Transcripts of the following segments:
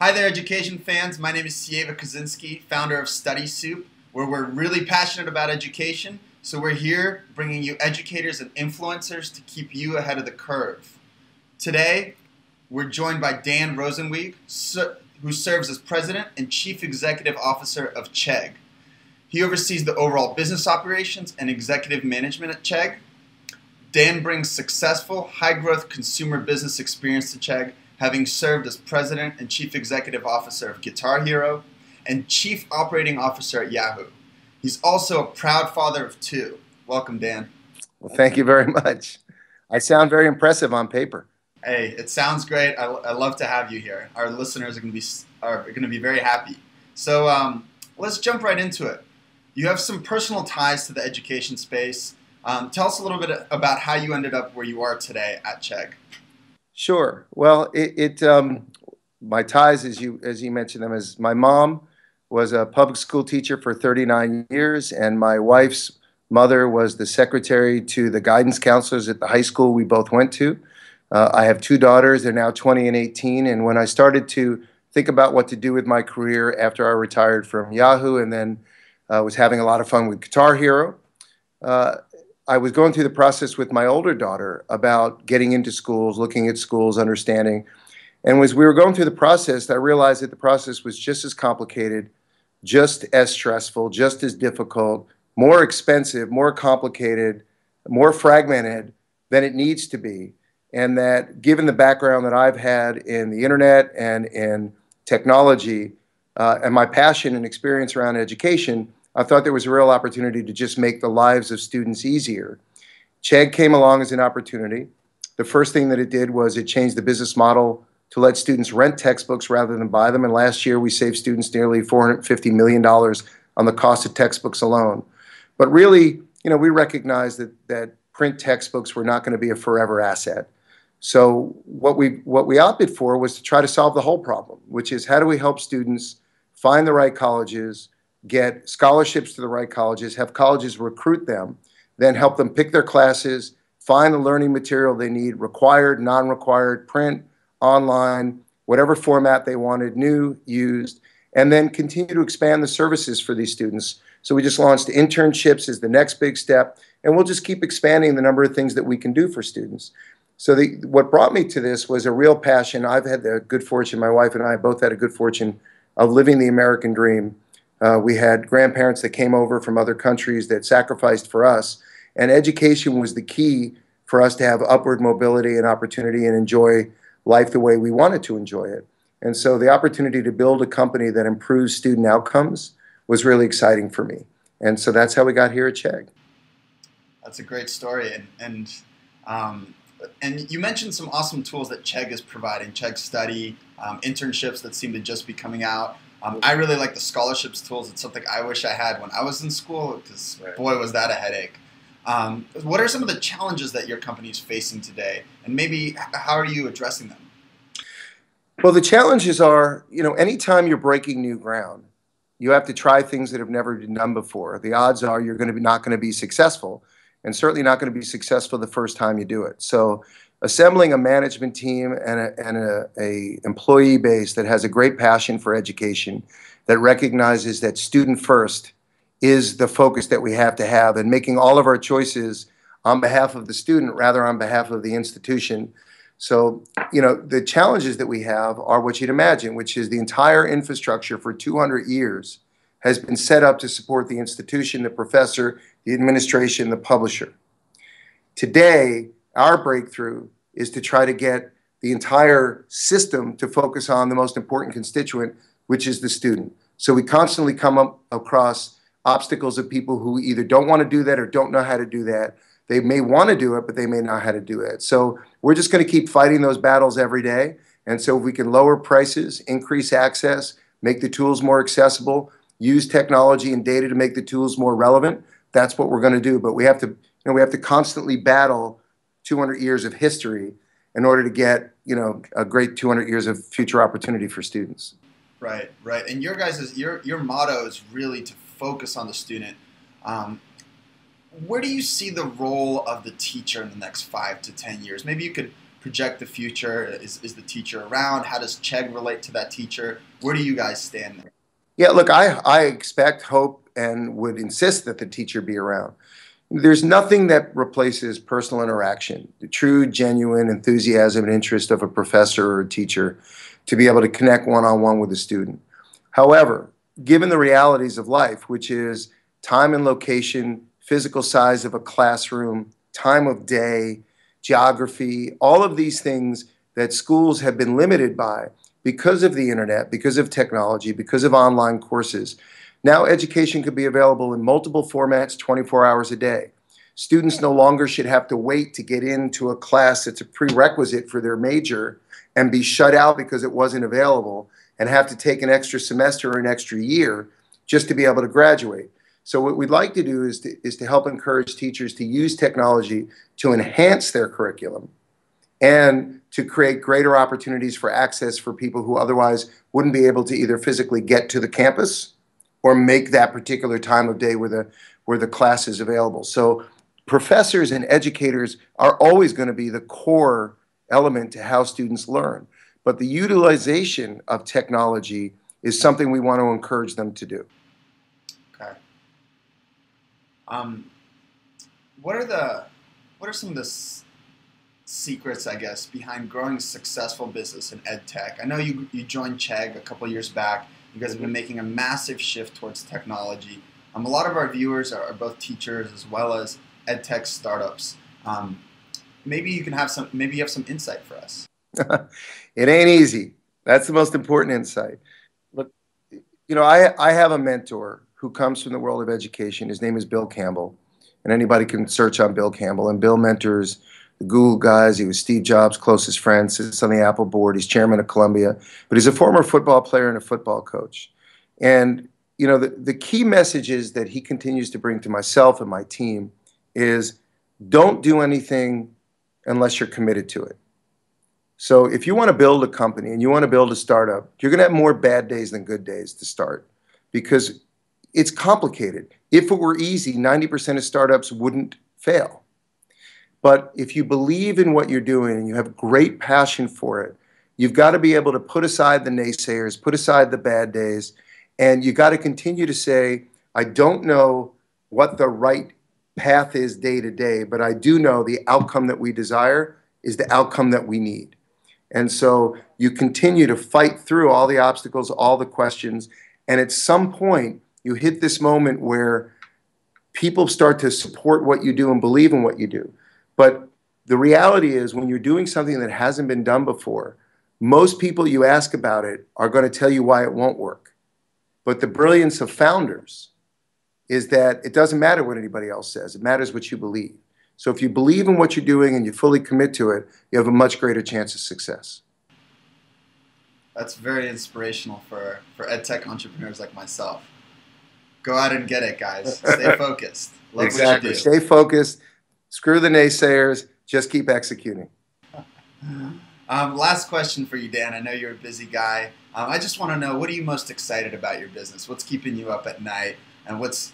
Hi there, education fans. My name is Sieva Kaczynski, founder of Study Soup, where we're really passionate about education. So we're here bringing you educators and influencers to keep you ahead of the curve. Today, we're joined by Dan Rosensweig, who serves as President and Chief Executive Officer of Chegg. He oversees the overall business operations and executive management at Chegg. Dan brings successful, high-growth consumer business experience to Chegg, having served as President and Chief Executive Officer of Guitar Hero and Chief Operating Officer at Yahoo. He's also a proud father of two. Welcome, Dan. Well, thank you very much. I sound very impressive on paper. Hey, it sounds great. I love to have you here. Our listeners are going to be very happy. So let's jump right into it. You have some personal ties to the education space. Tell us a little bit about how you ended up where you are today at Chegg. Sure. Well, my ties, as you mentioned them, is my mom was a public school teacher for 39 years, and my wife's mother was the secretary to the guidance counselors at the high school we both went to. I have two daughters. They're now 20 and 18, and when I started to think about what to do with my career after I retired from Yahoo and then was having a lot of fun with Guitar Hero, I was going through the process with my older daughter about getting into schools, looking at schools, understanding. And as we were going through the process, I realized that the process was just as complicated, just as stressful, just as difficult, more expensive, more complicated, more fragmented than it needs to be. And that given the background that I've had in the internet and in technology and my passion and experience around education, I thought there was a real opportunity to just make the lives of students easier. Chegg came along as an opportunity. The first thing that it did was it changed the business model to let students rent textbooks rather than buy them. And last year we saved students nearly $450 million on the cost of textbooks alone. But really, we recognized that print textbooks were not going to be a forever asset. So what we opted for was to try to solve the whole problem, which is how do we help students find the right colleges, get scholarships to the right colleges, have colleges recruit them, then help them pick their classes, find the learning material they need, required, non-required, print, online, whatever format they wanted, new, used, and then continue to expand the services for these students. So we just launched internships as the next big step, and we'll just keep expanding the number of things that we can do for students. So what brought me to this was a real passion. I've had the good fortune, my wife and I both had a good fortune of living the American dream. We had grandparents that came over from other countries that sacrificed for us, and education was the key for us to have upward mobility and opportunity and enjoy life the way we wanted to enjoy it. And so the opportunity to build a company that improves student outcomes was really exciting for me. And so that's how we got here at Chegg. That's a great story. And you mentioned some awesome tools that Chegg is providing, Chegg Study, internships that seem to just be coming out. I really like the scholarships tools. It's something I wish I had when I was in school because, boy, was that a headache. What are some of the challenges that your company is facing today, and maybe how are you addressing them? Well, the challenges are, anytime you're breaking new ground, you have to try things that have never been done before. The odds are you're not going to be successful, and certainly not going to be successful the first time you do it. So assembling a management team and a employee base that has a great passion for education, that recognizes that student first is the focus that we have to have, and making all of our choices on behalf of the student rather on behalf of the institution. So, the challenges that we have are what you'd imagine, which is the entire infrastructure for 200 years has been set up to support the institution, the professor, the administration, the publisher. Today, our breakthrough is to try to get the entire system to focus on the most important constituent, which is the student. So we constantly come up across obstacles of people who either don't want to do that or don't know how to do that. They may want to do it, but they may not know how to do it. So we're just going to keep fighting those battles every day. And so if we can lower prices, increase access, make the tools more accessible, use technology and data to make the tools more relevant, that's what we're going to do. But we have to constantly battle 200 years of history in order to get, a great 200 years of future opportunity for students. Right. And your motto is really to focus on the student. Where do you see the role of the teacher in the next 5 to 10 years? Maybe you could project the future? Is the teacher around? How does Chegg relate to that teacher? Where do you guys stand there? Yeah, look, I expect, hope, and would insist that the teacher be around. There's nothing that replaces personal interaction, the true, genuine enthusiasm and interest of a professor or a teacher to be able to connect one-on-one with a student. However, given the realities of life, which is time and location, physical size of a classroom, time of day, geography, all of these things that schools have been limited by because of the internet, because of technology, because of online courses. Now education could be available in multiple formats 24 hours a day. Students no longer should have to wait to get into a class that's a prerequisite for their major and be shut out because it wasn't available and have to take an extra semester or an extra year just to be able to graduate. So what we'd like to do is to help encourage teachers to use technology to enhance their curriculum and to create greater opportunities for access for people who otherwise wouldn't be able to either physically get to the campus or make that particular time of day where the class is available. So professors and educators are always going to be the core element to how students learn. But the utilization of technology is something we want to encourage them to do. Okay. What are some of the secrets, I guess, behind growing a successful business in ed tech? I know you joined Chegg a couple years back. You guys have been making a massive shift towards technology. A lot of our viewers are both teachers as well as ed tech startups. Maybe you have some insight for us. It ain't easy. That's the most important insight. Look, you know, I have a mentor who comes from the world of education. His name is Bill Campbell, and anybody can search on Bill Campbell. And Bill mentors the Google guys. He was Steve Jobs' closest friend, sits on the Apple board. He's chairman of Columbia, but he's a former football player and a football coach. And you know, the key messages that he continues to bring to myself and my team is don't do anything unless you're committed to it. So if you want to build a company and you want to build a startup, you're going to have more bad days than good days to start because it's complicated. If it were easy, 90% of startups wouldn't fail. But if you believe in what you're doing and you have great passion for it, you've got to be able to put aside the naysayers, put aside the bad days, and you got to continue to say, I don't know what the right path is day to day, but I do know the outcome that we desire is the outcome that we need. And so you continue to fight through all the obstacles, all the questions, and at some point you hit this moment where people start to support what you do and believe in what you do. But the reality is when you're doing something that hasn't been done before, most people you ask about it are going to tell you why it won't work. But the brilliance of founders is that it doesn't matter what anybody else says. It matters what you believe. So if you believe in what you're doing and you fully commit to it, you have a much greater chance of success. That's very inspirational for ed tech entrepreneurs like myself. Go out and get it, guys. Stay focused. Love Exactly. what you do. Stay focused. Screw the naysayers. Just keep executing. Last question for you, Dan. I know you're a busy guy. I just want to know, what are you most excited about your business? What's keeping you up at night? And what's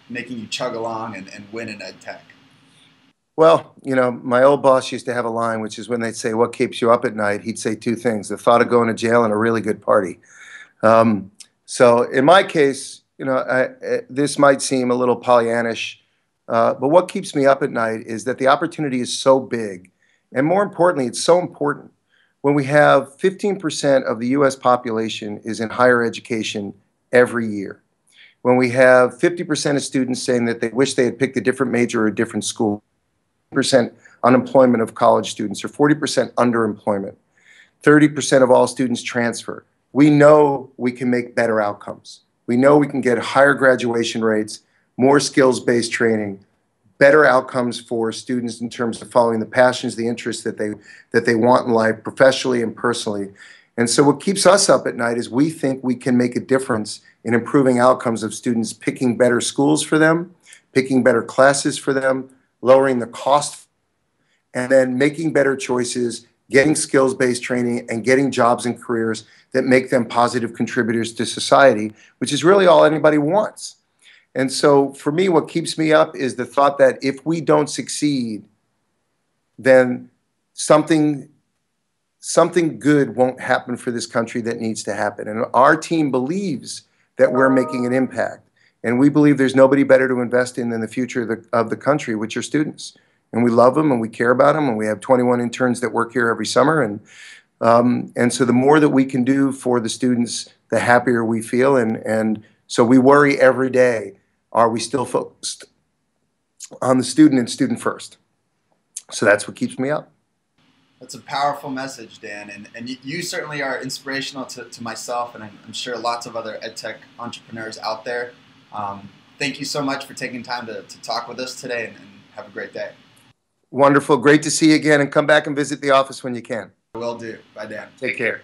making you chug along and win in ed tech? Well, you know, my old boss used to have a line, which is when they'd say, what keeps you up at night? He'd say two things: the thought of going to jail and a really good party. So in my case, you know, this might seem a little Pollyannish, but what keeps me up at night is that the opportunity is so big. And more importantly, it's so important. When we have 15% of the U.S. population is in higher education every year, when we have 50% of students saying that they wish they had picked a different major or a different school, percent unemployment of college students, or 40% underemployment, 30% of all students transfer, we know we can make better outcomes. We know we can get higher graduation rates, more skills-based training, better outcomes for students in terms of following the passions, the interests that they want in life, professionally and personally. And so what keeps us up at night is we think we can make a difference in improving outcomes of students picking better schools for them, picking better classes for them, lowering the cost, and then making better choices, getting skills-based training, and getting jobs and careers that make them positive contributors to society, which is really all anybody wants. And so for me, what keeps me up is the thought that if we don't succeed, then something something good won't happen for this country that needs to happen. And our team believes that we're making an impact. And we believe there's nobody better to invest in than the future of the country, which are students. And we love them and we care about them. And we have 21 interns that work here every summer. And so the more that we can do for the students, the happier we feel. And so we worry every day, are we still focused on the student and student first? So that's what keeps me up. That's a powerful message, Dan, and you certainly are inspirational to myself, and I'm sure lots of other EdTech entrepreneurs out there. Thank you so much for taking time to talk with us today, and have a great day. Wonderful. Great to see you again, and come back and visit the office when you can. Will do. Bye, Dan. Take care.